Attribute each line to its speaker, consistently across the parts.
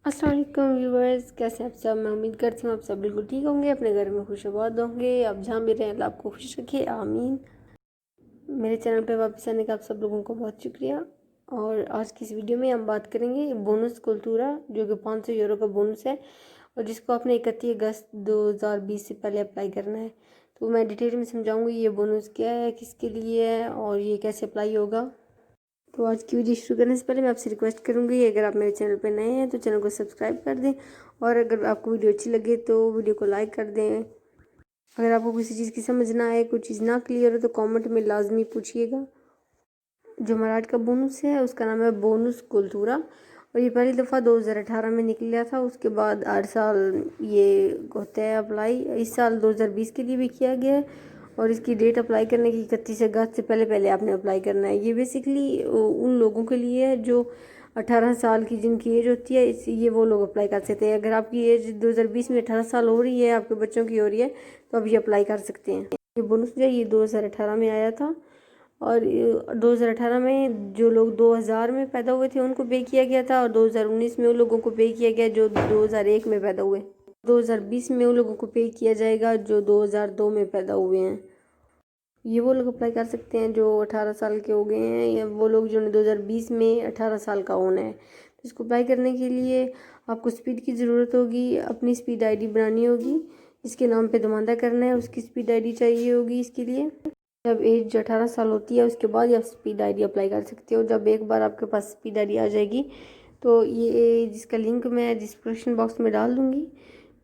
Speaker 1: अस्सलाम वालेकुम व्यूवर्स, कैसे आप सब। मैं उम्मीद करती हूँ आप सब बिल्कुल ठीक होंगे, अपने घर में खुश आबाद होंगे। आप जहाँ भी रहें अल्लाह आपको खुश रखे, आमीन। मेरे चैनल पे वापस आने का आप सब लोगों को बहुत शुक्रिया। और आज की इस वीडियो में हम बात करेंगे बोनस कुल्तूरा, जो कि 500 यूरो का बोनस है और जिसको आपने 31 अगस्त 2020 से पहले अप्लाई करना है। तो मैं डिटेल में समझाऊँगी ये बोनस क्या है, किसके लिए है और ये कैसे अप्लाई होगा। तो आज की वीडियो शुरू करने से पहले मैं आपसे रिक्वेस्ट करूंगी, अगर आप मेरे चैनल पर नए हैं तो चैनल को सब्सक्राइब कर दें और अगर आपको वीडियो अच्छी लगे तो वीडियो को लाइक कर दें। अगर आपको किसी चीज़ की समझ ना आए, कोई चीज़ ना क्लियर हो तो कमेंट में लाजमी पूछिएगा। जो हमारा आज का बोनस है उसका नाम है बोनस कुल्तूरा और ये पहली दफ़ा 2018 में निकला था। उसके बाद 8 साल ये होता है अप्लाई। इस साल 2020 के लिए भी किया गया है और इसकी डेट अप्लाई करने की 31 अगस्त से पहले पहले आपने अप्लाई करना है। ये बेसिकली उन लोगों के लिए है जो 18 साल की जिनकी एज होती है, इस ये वो लोग अप्लाई कर सकते हैं। अगर आपकी एज 2020 में 18 साल हो रही है, आपके बच्चों की हो रही है, तो आप ये अप्लाई कर सकते हैं। ये बोनस जो है ये 2018 में आया था और 2018 में जो लोग 2000 में पैदा हुए थे उनको पे किया गया था और 2019 में उन लोगों को पे किया गया जो 2001 में पैदा हुए। 2020 में उन लोगों को पे किया जाएगा जो 2002 में पैदा हुए हैं। ये वो लोग अप्लाई कर सकते हैं जो 18 साल के हो गए हैं या वो लोग जो 2020 में 18 साल का होना है। तो इसको अप्लाई करने के लिए आपको स्पीड की ज़रूरत होगी, अपनी स्पीड आईडी बनानी होगी, इसके नाम पे दमांदा करना है, उसकी स्पीड आईडी चाहिए होगी। इसके लिए जब एज 18 साल होती है उसके बाद आप स्पीड आईडी अप्लाई कर सकते हो। जब एक बार आपके पास स्पीड आईडी आ जाएगी तो ये जिसका लिंक मैं डिस्क्रिप्शन बॉक्स में डाल दूँगी,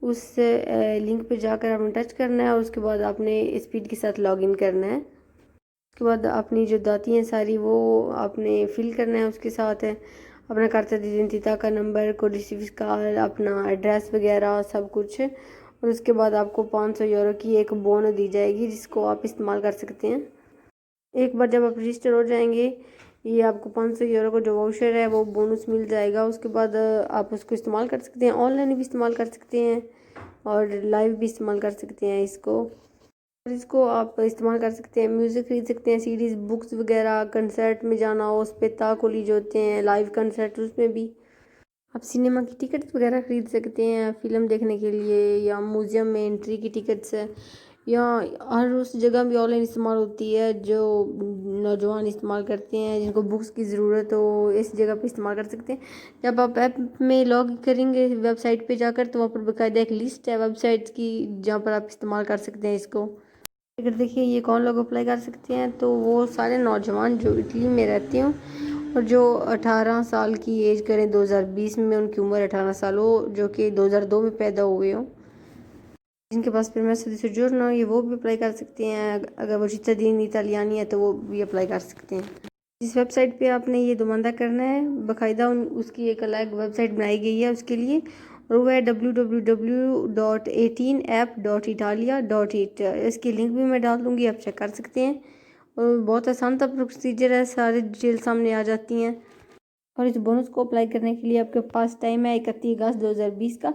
Speaker 1: उस लिंक पे जाकर आपने टच करना है और उसके बाद आपने स्पीड के साथ लॉगिन करना है। उसके बाद अपनी जो दाती हैं सारी वो आपने फिल करना है। उसके साथ है अपना खाता identiता का नंबर, कोड रिसीव कार्ड, अपना एड्रेस वगैरह सब कुछ। और उसके बाद आपको 500 यूरो की एक बोनस दी जाएगी जिसको आप इस्तेमाल कर सकते हैं। एक बार जब आप रजिस्टर हो जाएंगे ये आपको 500 यूरो का जो वाउचर है वो बोनस मिल जाएगा। उसके बाद आप उसको इस्तेमाल कर सकते हैं, ऑनलाइन भी इस्तेमाल कर सकते हैं और लाइव भी इस्तेमाल कर सकते हैं इसको। और इसको आप इस्तेमाल कर सकते हैं, म्यूज़िक खरीद सकते हैं, सीडीज़, बुक्स वगैरह, कंसर्ट में जाना हो उस पर ताकोली जो होते हैं लाइव कंसर्ट, उसमें भी आप सिनेमा की टिकट्स वगैरह ख़रीद सकते हैं फ़िल्म देखने के लिए, या म्यूज़ियम में एंट्री की टिकट्स है, या हर उस जगह भी ऑनलाइन इस्तेमाल होती है जो नौजवान इस्तेमाल करते हैं जिनको बुक्स की ज़रूरत हो, इस जगह पे इस्तेमाल कर सकते हैं। जब आप ऐप में लॉग करेंगे वेबसाइट पे जाकर तो वहाँ पर बाकायदा एक लिस्ट है वेबसाइट्स की जहाँ पर आप इस्तेमाल कर सकते हैं इसको। अगर देखिए ये कौन लोग अप्लाई कर सकते हैं तो वो सारे नौजवान जो इटली में रहते हों और जो 18 साल की एज करें, 2020 में उनकी उम्र 18 साल हो, जो कि 2002 में पैदा हुए हों, जिनके पास परमेसो दी सोजोर्नो ये वो भी अप्लाई कर सकते हैं। अगर वो cittadini इटालियानी है तो वो भी अप्लाई कर सकते हैं। जिस वेबसाइट पे आपने ये दुमानदा करना है बाकायदा उसकी एक अलग वेबसाइट बनाई गई है उसके लिए, और वो है www.18app.italia.it। इसकी लिंक भी मैं डाल दूँगी, आप चेक कर सकते हैं। और बहुत आसान सा प्रोसीजर है, सारी डिटेल सामने आ जाती हैं। और इस बोनस को अप्लाई करने के लिए आपके पास टाइम है 31 अगस्त 2020 का।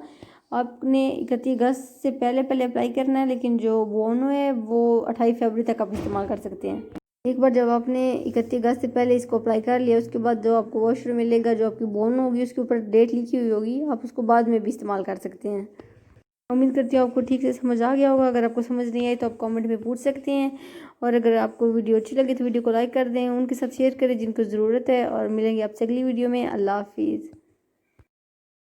Speaker 1: आपने 31 अगस्त से पहले पहले अप्लाई करना है, लेकिन जो बोनो है वो 28 फरवरी तक आप इस्तेमाल कर सकते हैं। एक बार जब आपने 31 अगस्त से पहले इसको अप्लाई कर लिया उसके बाद जो आपको वाउचर मिलेगा, जो आपकी बोन होगी उसके ऊपर डेट लिखी हुई होगी, आप उसको बाद में भी इस्तेमाल कर सकते हैं। उम्मीद करती हूँ आपको ठीक से समझ आ गया होगा। अगर आपको समझ नहीं आई तो आप कमेंट में पूछ सकते हैं और अगर आपको वीडियो अच्छी लगे तो वीडियो को लाइक कर दें, उनके साथ शेयर करें जिनको ज़रूरत है। और मिलेंगे आपसे अगली वीडियो में। अल्लाह हाफिज़।